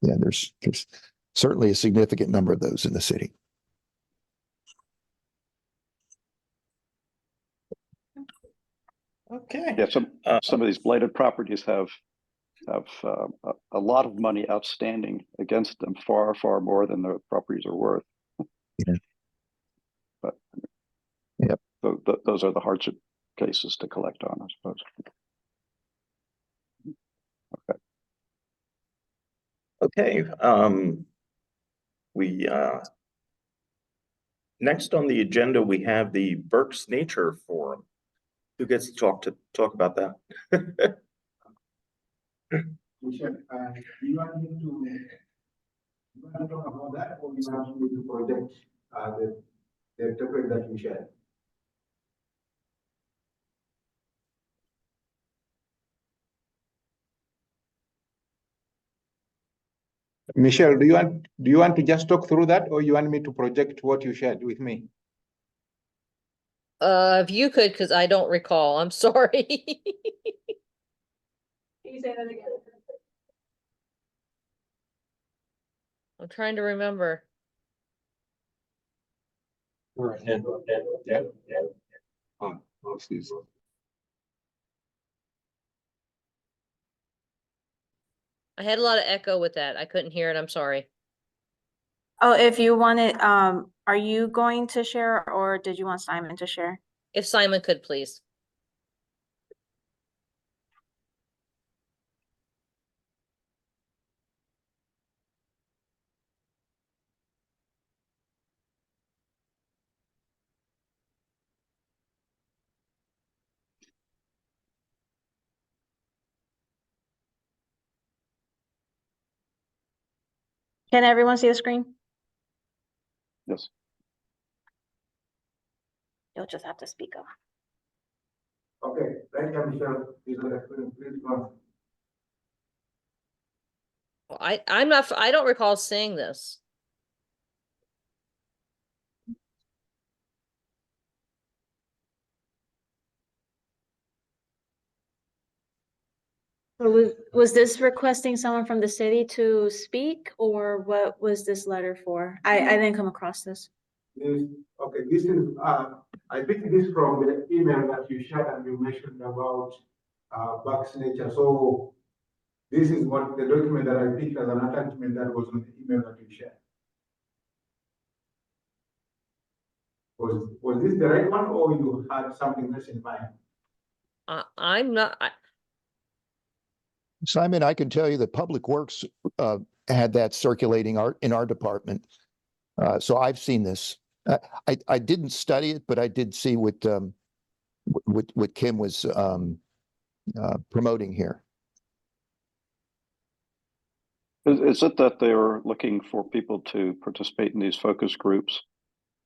[SPEAKER 4] Yeah, there's certainly a significant number of those in the city.
[SPEAKER 1] Okay.
[SPEAKER 6] Yeah, some of these blighted properties have a lot of money outstanding against them, far more than the properties are worth.
[SPEAKER 4] Yeah.
[SPEAKER 6] But
[SPEAKER 4] Yep.
[SPEAKER 6] Those are the hardship cases to collect on, I suppose.
[SPEAKER 1] Okay, we, next on the agenda, we have the Berks Nature Forum. Who gets to talk about that?
[SPEAKER 9] Michelle, do you want me to talk about that, or you want me to project the topic that you shared? Michelle, do you want to just talk through that, or you want me to project what you shared with me?
[SPEAKER 5] If you could, because I don't recall, I'm sorry.
[SPEAKER 3] Can you say that again?
[SPEAKER 5] I'm trying to remember. I had a lot of echo with that. I couldn't hear it. I'm sorry.
[SPEAKER 3] Oh, if you wanted, are you going to share or did you want Simon to share?
[SPEAKER 5] If Simon could, please.
[SPEAKER 3] Can everyone see the screen?
[SPEAKER 6] Yes.
[SPEAKER 3] You'll just have to speak up.
[SPEAKER 9] Okay, thank you, Michelle. Please go on.
[SPEAKER 5] I don't recall seeing this.
[SPEAKER 3] So was this requesting someone from the city to speak, or what was this letter for? I didn't come across this.
[SPEAKER 9] Okay, this is, I think this from the email that you shared and you mentioned about Berks Nature. So this is what the document that I picked as an attachment that was on the email that you shared. Was this the right one, or you had something else in mind?
[SPEAKER 5] I'm not.
[SPEAKER 4] Simon, I can tell you that Public Works had that circulating in our department. So I've seen this. I didn't study it, but I did see what Kim was promoting here.
[SPEAKER 6] Is it that they were looking for people to participate in these focus groups?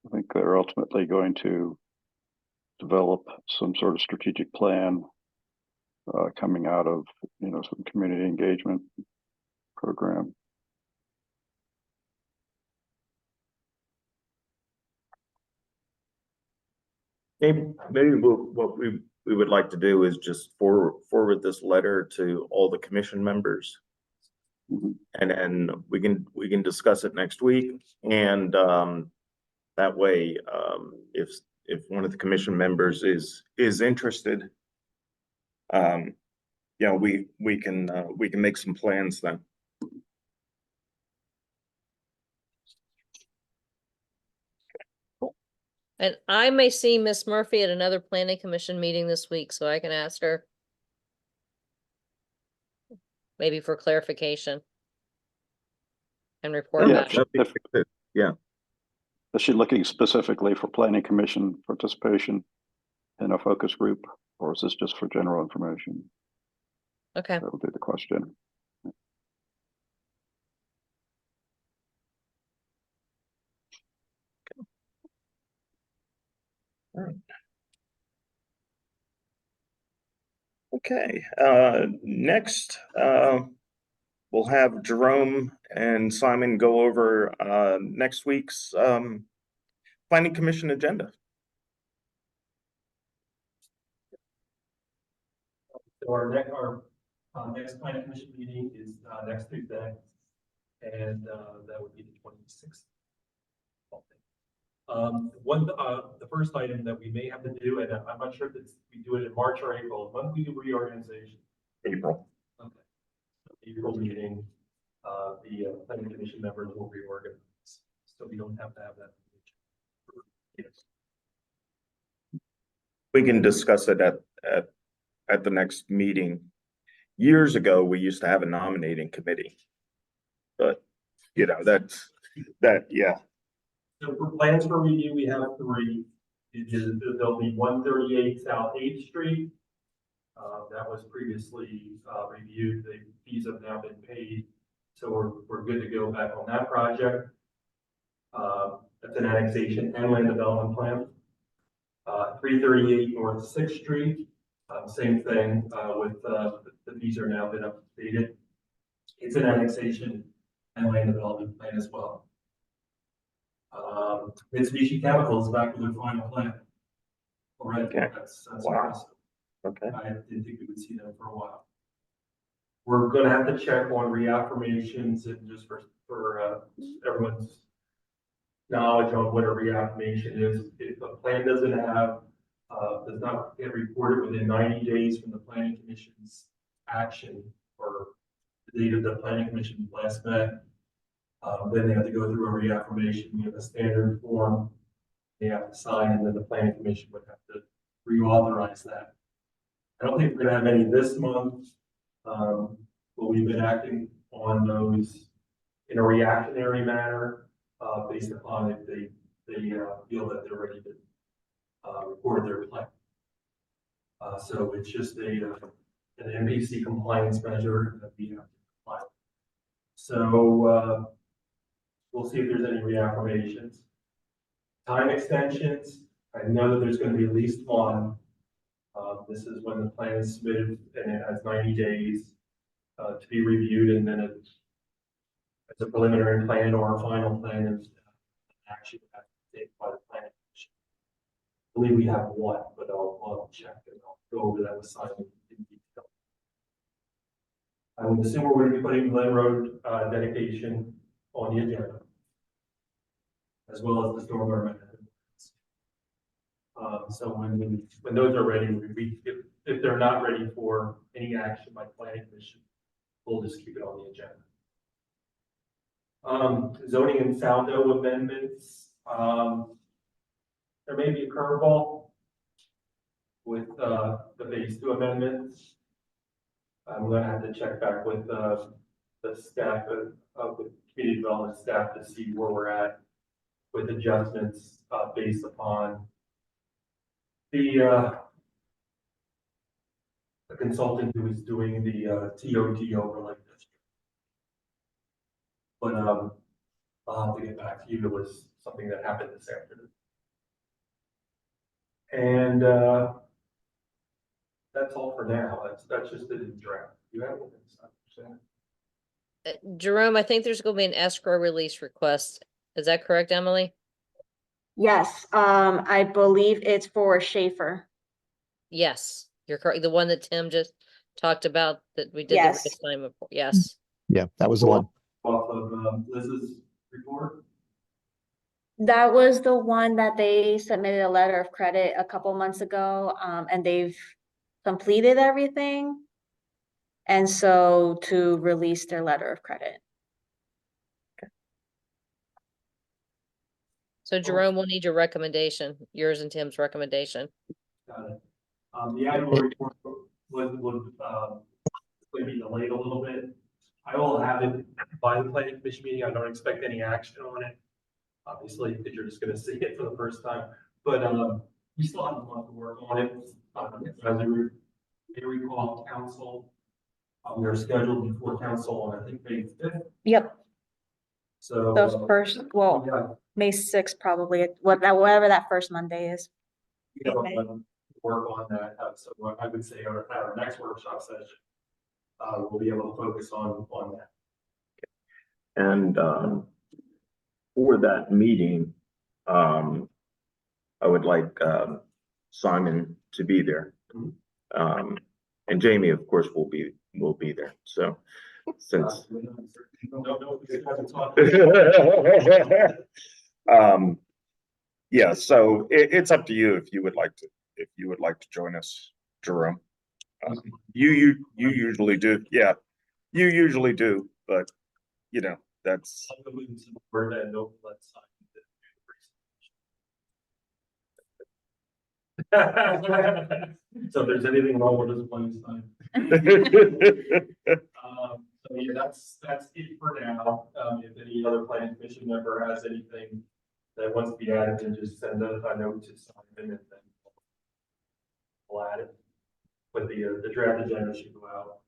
[SPEAKER 6] I think they're ultimately going to develop some sort of strategic plan coming out of, some community engagement program.
[SPEAKER 1] Maybe what we would like to do is just forward this letter to all the commission members.
[SPEAKER 6] Mhm.
[SPEAKER 1] And we can discuss it next week. And that way, if one of the commission members is interested, we can make some plans then.
[SPEAKER 5] And I may see Miss Murphy at another planning commission meeting this week, so I can ask her. maybe for clarification. And report
[SPEAKER 1] Yeah,
[SPEAKER 5] back.
[SPEAKER 1] that'd be good. Yeah.
[SPEAKER 6] Is she looking specifically for planning commission participation in a focus group, or is this just for general information?
[SPEAKER 5] Okay,
[SPEAKER 6] That would be the question.
[SPEAKER 1] Okay, next, we'll have Jerome and Simon go over, next week's, planning commission agenda.
[SPEAKER 8] So our next planning commission meeting is, next Tuesday, and, that would be the 26th. The first item that we may have to do, and I'm not sure if we do it in March or April, when we do reorganization.
[SPEAKER 1] April.
[SPEAKER 8] Okay. So the April meeting, the planning commission members will reorganize, so we don't have to have that.
[SPEAKER 1] Yes. We can discuss it at the next meeting. Years ago, we used to have a nominating committee. But, you know, yeah.
[SPEAKER 8] So for plans for review, we have 3. There'll be 138 South 8th Street. That was previously reviewed. The fees have now been paid. So we're good to go back on that project. That's an annexation and land development plan. 338 North 6th Street. Same thing with the fees are now been updated. It's an annexation and land development plan as well. Mitsubishi Chemical is back with their final plan. All right,
[SPEAKER 1] Okay.
[SPEAKER 8] that's
[SPEAKER 1] Wow.
[SPEAKER 8] impressive.
[SPEAKER 1] Okay.
[SPEAKER 8] I didn't think we would see them for a while. We're gonna have to check on reaffirmations and just for everyone's knowledge on what a reaffirmation is. If a plan does not get reported within 90 days from the planning commission's action or the date of the planning commission last met, then they have to go through a reaffirmation. We have a standard form they have to sign, and then the planning commission would have to reauthorize that. I don't think we're gonna have any this month, but we've been acting on those in a reactionary manner, based upon if they feel that they're ready to record their plan. So it's just an MPC compliance measure that we have to comply. So we'll see if there's any reaffirmations. Time extensions, I know that there's going to be at least one. This is when the plan is submitted and it has 90 days to be reviewed, and then it's a preliminary plan or a final plan is actually have to take by the planning commission. I believe we have one, but I'll check and I'll go over that with Simon in detail. I would assume we're going to be putting Glen Road dedication on the agenda, as well as the stormwater management. So when those are ready, if they're not ready for any action by planning commission, we'll just keep it on the agenda. Zoning and Saldo amendments. There may be a curveball with the phase 2 amendments. I'm going to have to check back with the staff of the community development staff to see where we're at with adjustments based upon the consultant who is doing the TOD overlay district. But I'll have to get back to you. It was something that happened this afternoon. And that's all for now. That's just the draft. You have anything?
[SPEAKER 5] Jerome, I think there's gonna be an escrow release request. Is that correct, Emily?
[SPEAKER 3] Yes, I believe it's for Schaefer.
[SPEAKER 5] Yes, you're correct. The one that Tim just talked about that we did the
[SPEAKER 3] Yes.
[SPEAKER 5] reassignment for. Yes.
[SPEAKER 4] Yeah, that was the one.
[SPEAKER 8] Off of Liz's report.
[SPEAKER 3] That was the one that they submitted a letter of credit a couple months ago, and they've completed everything. And so to release their letter of credit.
[SPEAKER 5] So Jerome will need your recommendation, yours and Tim's recommendation.
[SPEAKER 8] Got it. The annual report was maybe delayed a little bit. I will have it by the planning commission meeting. I don't expect any action on it. Obviously, because you're just gonna see it for the first time, but, we still have a month to work on it. As you may recall, council, we are scheduled before council on, I think, May 5th.
[SPEAKER 3] Yep,
[SPEAKER 8] So.
[SPEAKER 3] those first, well,
[SPEAKER 8] Yeah,
[SPEAKER 3] May 6th probably, whatever that first Monday is.
[SPEAKER 8] we have a month to work on that. So I would say our next workshop session, we'll be able to focus on that.
[SPEAKER 1] And for that meeting, I would like Simon to be there. And Jamie, of course, will be there. So since yeah, so it's up to you if you would like to join us, Jerome. You usually do, yeah, you usually do, but you know, that's.
[SPEAKER 8] So if there's anything wrong with this one, it's fine. So yeah, that's it for now. If any other planning commission member has anything that wants to be added, then just send a note to Simon and then we'll add it. But the draft agenda should go out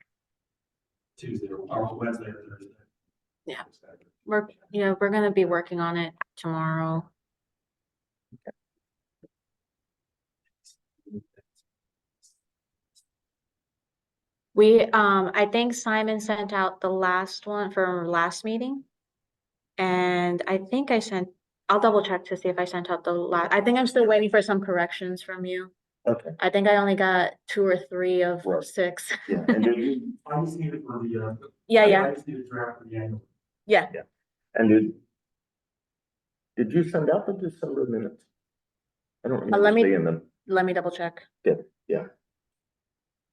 [SPEAKER 8] Tuesday or Wednesday or Thursday.
[SPEAKER 3] Yeah. We're gonna be working on it tomorrow. I think Simon sent out the last one from our last meeting. And I think I'll double check to see if I sent out I think I'm still waiting for some corrections from you.
[SPEAKER 1] Okay.
[SPEAKER 3] I think I only got 2 or 3 of
[SPEAKER 1] Right.
[SPEAKER 3] 6.
[SPEAKER 1] Yeah, and did you,
[SPEAKER 8] I just need it for the.
[SPEAKER 3] Yeah, yeah,
[SPEAKER 8] I just need a draft for the annual.
[SPEAKER 3] yeah.
[SPEAKER 1] and did you send out the December minutes? I don't
[SPEAKER 3] let
[SPEAKER 1] remember
[SPEAKER 3] me-
[SPEAKER 1] seeing them.
[SPEAKER 3] Let me double check.
[SPEAKER 1] Yeah.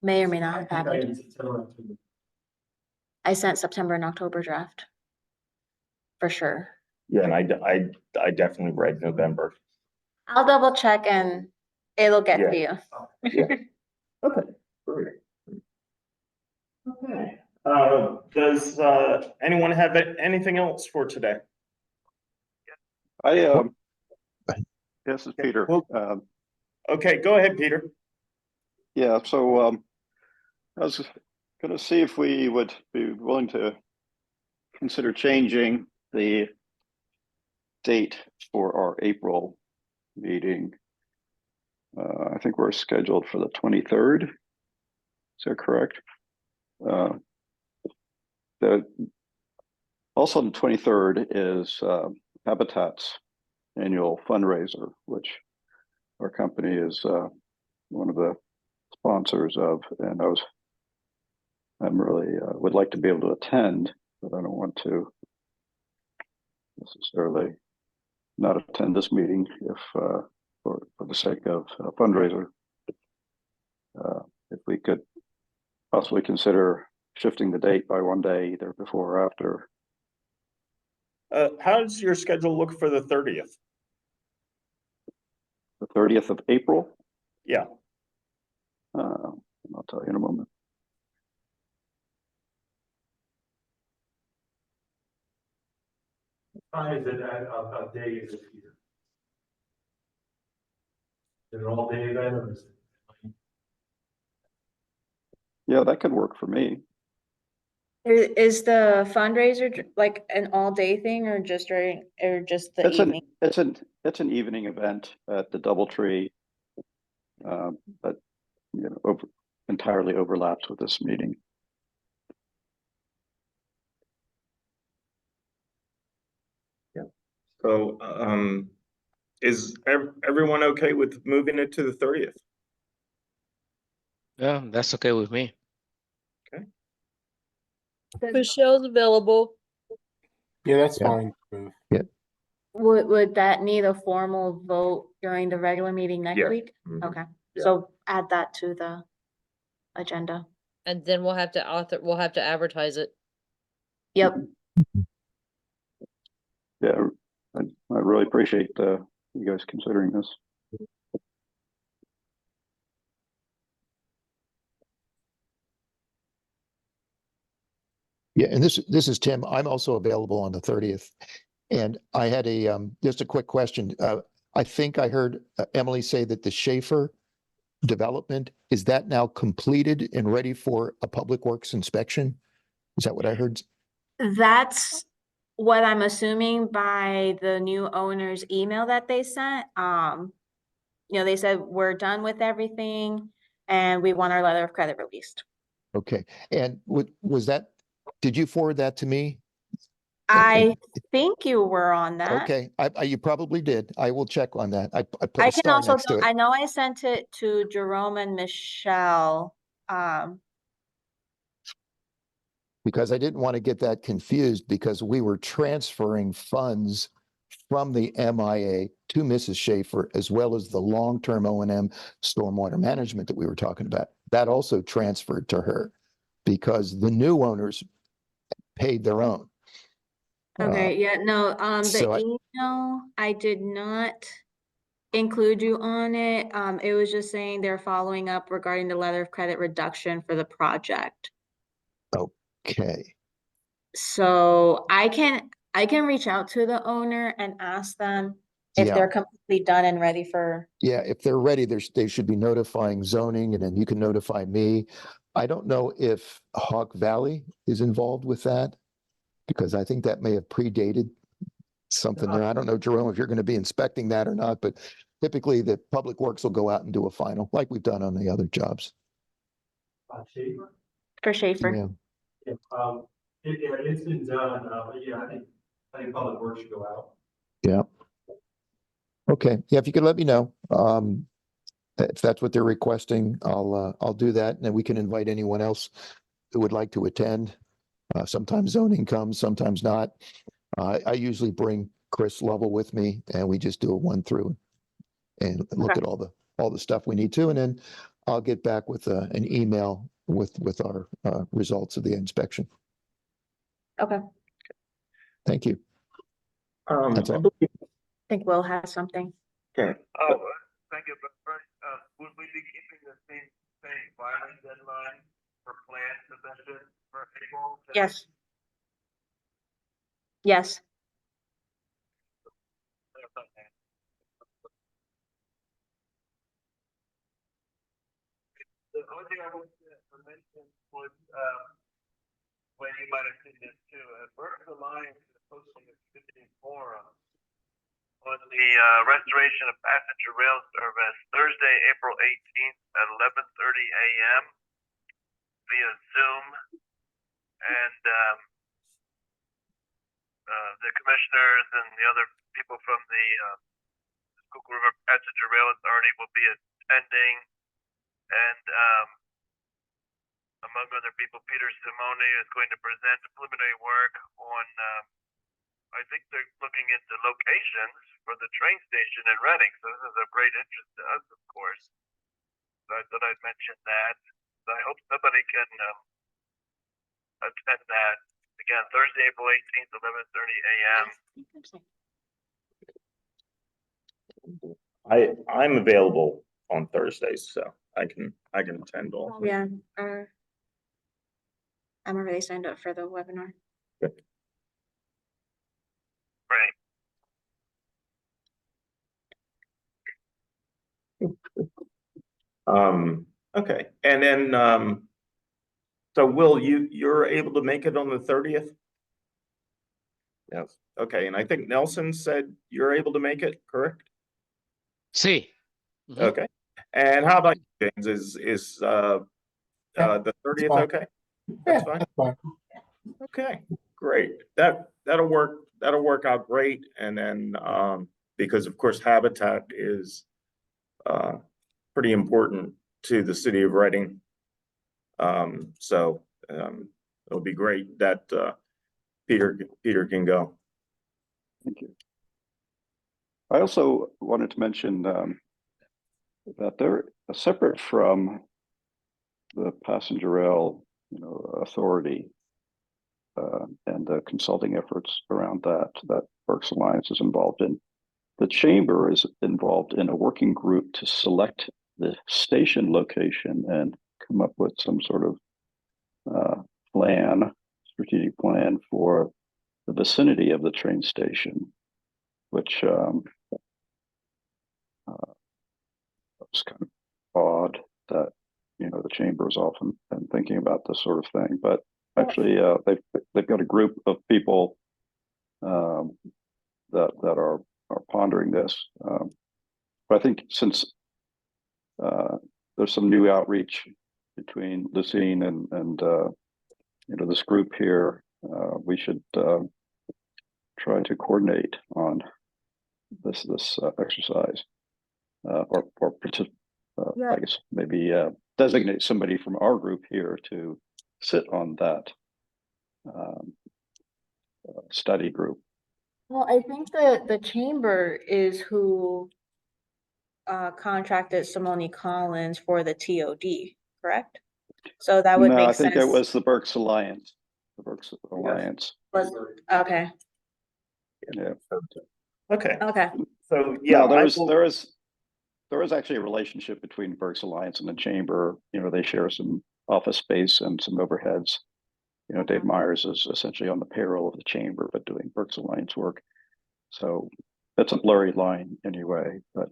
[SPEAKER 3] May or may
[SPEAKER 8] I
[SPEAKER 3] not
[SPEAKER 8] think
[SPEAKER 3] have
[SPEAKER 8] I
[SPEAKER 3] happened.
[SPEAKER 8] need to tell her to-
[SPEAKER 3] I sent September and October draft. For sure.
[SPEAKER 1] Yeah, and I definitely read November.
[SPEAKER 3] I'll double check and it'll get to you.
[SPEAKER 1] Okay, great. Okay, does anyone have anything else for today?
[SPEAKER 6] This is Peter.
[SPEAKER 1] Well- Okay, go ahead, Peter.
[SPEAKER 6] Yeah, so I was gonna see if we would be willing to consider changing the date for our April meeting. I think we're scheduled for the 23rd. Is that correct? Also the 23rd is Habitat's annual fundraiser, which our company is one of the sponsors of, and I'm really would like to be able to attend, but I don't want to necessarily not attend this meeting if for the sake of a fundraiser. If we could possibly consider shifting the date by one day, either before or after.
[SPEAKER 1] How does your schedule look for the 30th?
[SPEAKER 6] The 30th of April.
[SPEAKER 1] Yeah.
[SPEAKER 6] I'll tell you in a moment.
[SPEAKER 8] Time is it a day is it here? Is it all day then or is it?
[SPEAKER 6] Yeah, that could work for me.
[SPEAKER 3] Is the fundraiser like an all-day thing or just the evening?
[SPEAKER 6] It's an evening event at the DoubleTree, but entirely overlaps with this meeting.
[SPEAKER 1] So, is everyone okay with moving it to the 30th?
[SPEAKER 10] Yeah, that's okay with me.
[SPEAKER 5] Michelle's available.
[SPEAKER 11] Yeah, that's
[SPEAKER 4] Yeah.
[SPEAKER 11] fine.
[SPEAKER 3] Would that need a formal vote during the regular meeting next
[SPEAKER 1] Yeah.
[SPEAKER 3] week?
[SPEAKER 1] Mhm.
[SPEAKER 3] Okay,
[SPEAKER 1] Yeah.
[SPEAKER 3] so add that to the agenda.
[SPEAKER 5] And then we'll have to advertise it.
[SPEAKER 3] Yep,
[SPEAKER 6] Yeah, I really appreciate you guys considering this.
[SPEAKER 4] Yeah, and this is Tim. I'm also available on the 30th. And I had just a quick question. I think I heard Emily say that the Schaefer development, is that now completed and ready for a public works inspection? Is that what I heard?
[SPEAKER 3] That's what I'm assuming by the new owner's email that they sent. They said, we're done with everything and we want our letter of credit released.
[SPEAKER 4] Okay. And was that, did you forward that to me?
[SPEAKER 3] I think you were on that.
[SPEAKER 4] Okay, you probably did. I will check on that. I put
[SPEAKER 3] I
[SPEAKER 4] a
[SPEAKER 3] can
[SPEAKER 4] star
[SPEAKER 3] also,
[SPEAKER 4] next to
[SPEAKER 3] I
[SPEAKER 4] it
[SPEAKER 3] know I sent it to Jerome and Michelle.
[SPEAKER 4] because I didn't want to get that confused because we were transferring funds from the MIA to Mrs. Schaefer, as well as the long-term O&M stormwater management that we were talking about. That also transferred to her because the new owners paid their own.
[SPEAKER 3] Okay, yeah, no,
[SPEAKER 4] so
[SPEAKER 3] the email, I did not include you on it. It was just saying they're following up regarding the letter of credit reduction for the project.
[SPEAKER 4] Okay.
[SPEAKER 3] So I can reach out to the owner and ask them if
[SPEAKER 4] Yeah.
[SPEAKER 3] they're completely done and ready for.
[SPEAKER 4] Yeah, if they're ready, they should be notifying zoning and then you can notify me. I don't know if Hawk Valley is involved with that because I think that may have predated something there. I don't know, Jerome, if you're going to be inspecting that or not, but typically the public works will go out and do a final like we've done on the other jobs.
[SPEAKER 8] Schaefer?
[SPEAKER 3] For Schaefer.
[SPEAKER 4] Yeah.
[SPEAKER 8] Yeah, it's been done, but yeah, I think Public Works should go out.
[SPEAKER 4] Yeah. Okay. Yeah, if you could let me know, if that's what they're requesting, I'll do that. And then we can invite anyone else who would like to attend. Sometimes zoning comes, sometimes not. I usually bring Chris Lovell with me and we just do a one through and look
[SPEAKER 3] Okay.
[SPEAKER 4] at all the stuff we need to. And then I'll get back with an email with our results of the inspection.
[SPEAKER 3] Okay.
[SPEAKER 4] Thank you. That's
[SPEAKER 1] I
[SPEAKER 4] all.
[SPEAKER 1] believe-
[SPEAKER 3] I think Will has something.
[SPEAKER 1] Okay.
[SPEAKER 7] Oh, thank you, but first, would we be keeping the same filing deadline for plan submission for April?
[SPEAKER 3] Yes. Yes.
[SPEAKER 7] The only thing I wanted to mention was, when you might have seen this too, Burke's Alliance is hosting a community forum on the restoration of passenger rail service Thursday, April 18th at 11:30 a.m. via Zoom. And the commissioners and the other people from the Schuylkill River Passenger Rail Authority will be attending. And among other people, Peter Simone is going to present preliminary work on, I think they're looking into locations for the train station in Reading. So this is of great interest to us, of course. So I thought I'd mention that. So I hope somebody can attend that. Again, Thursday, April 18th, 11:30 a.m.
[SPEAKER 1] I'm available on Thursdays, so I can attend all.
[SPEAKER 3] Yeah. I'm already signed up for the webinar.
[SPEAKER 7] Right.
[SPEAKER 1] Okay, and then so Will, you're able to make it on the 30th? Yes, okay, and I think Nelson said you're able to make it, correct?
[SPEAKER 10] Sí. Mhm.
[SPEAKER 1] Okay, and how about you, James? Is the 30th
[SPEAKER 11] fine.
[SPEAKER 1] okay? That's fine. Okay, great. That'll work out great. And then because of course Habitat is pretty important to the city of Reading. So it'll be great that Peter can go.
[SPEAKER 6] Thank you. I also wanted to mention that they're separate from the passenger rail, authority and the consulting efforts around that Berks Alliance is involved in. The chamber is involved in a working group to select the station location and come up with some sort of plan strategic plan for the vicinity of the train station, which was kind of odd that, you know, the chamber is often been thinking about this sort of thing, but actually, they've got a group of people that are pondering this. But I think since there's some new outreach between Lucine and you know, this group here, we should try to coordinate on this exercise, or
[SPEAKER 3] Yeah.
[SPEAKER 6] I guess maybe designate somebody from our group here to sit on that study group.
[SPEAKER 3] Well, I think the chamber is who contracted Simone Collins for the TOD, correct? So that would
[SPEAKER 6] No, I
[SPEAKER 3] make
[SPEAKER 6] think
[SPEAKER 3] sense.
[SPEAKER 6] it was the Berks Alliance. The Berks Alliance.
[SPEAKER 3] Okay,
[SPEAKER 6] Yeah.
[SPEAKER 1] Okay,
[SPEAKER 3] okay.
[SPEAKER 1] so yeah,
[SPEAKER 6] No, there
[SPEAKER 1] I
[SPEAKER 6] is
[SPEAKER 1] will-
[SPEAKER 6] there is actually a relationship between Berks Alliance and the chamber. You know, they share some office space and some overheads. You know, Dave Myers is essentially on the payroll of the chamber, but doing Berks Alliance work. So that's a blurry line anyway, but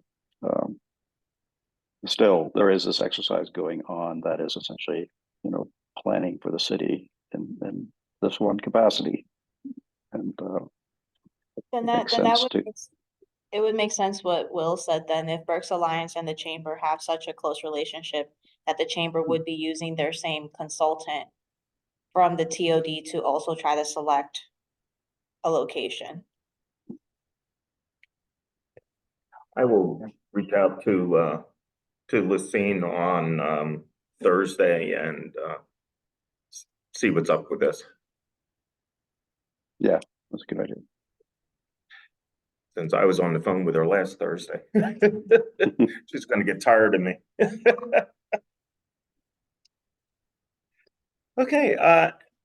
[SPEAKER 6] still there is this exercise going on that is essentially, you know, planning for the city in this one capacity. And
[SPEAKER 3] Then
[SPEAKER 6] makes
[SPEAKER 3] that
[SPEAKER 6] sense
[SPEAKER 3] would,
[SPEAKER 6] to-
[SPEAKER 3] it would make sense what Will said then, if Berks Alliance and the chamber have such a close relationship, that the chamber would be using their same consultant from the TOD to also try to select a location.
[SPEAKER 1] I will reach out to Lucine on Thursday and see what's up with this,
[SPEAKER 6] that's a good idea.
[SPEAKER 1] since I was on the phone with her last Thursday. She's gonna get tired of me. Okay,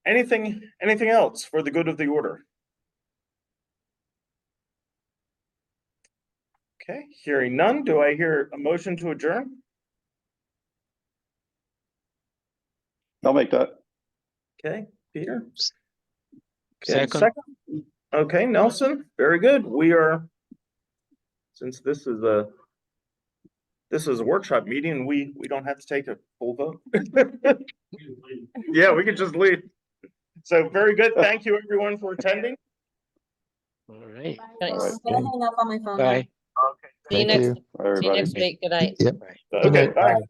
[SPEAKER 1] anything else for the good of the order? Okay, hearing none, do I hear a motion to adjourn?
[SPEAKER 6] I'll make that.
[SPEAKER 1] Okay, Peter? Okay,
[SPEAKER 10] Second.
[SPEAKER 1] Okay, Nelson, very good. We are, since this is a workshop meeting, we don't have to take a full vote. Yeah, we could just leave. So very good. Thank you everyone for attending.
[SPEAKER 10] All right.
[SPEAKER 5] Nice.
[SPEAKER 6] All right.
[SPEAKER 3] I'm gonna hang up on my phone now.
[SPEAKER 10] Bye.
[SPEAKER 7] Okay.
[SPEAKER 5] See you
[SPEAKER 4] Thank
[SPEAKER 5] next,
[SPEAKER 4] you.
[SPEAKER 5] see you
[SPEAKER 6] Everybody.
[SPEAKER 5] next week. Good night.
[SPEAKER 4] Yep.
[SPEAKER 10] Bye.
[SPEAKER 4] Good
[SPEAKER 1] Okay,
[SPEAKER 4] night.
[SPEAKER 1] bye.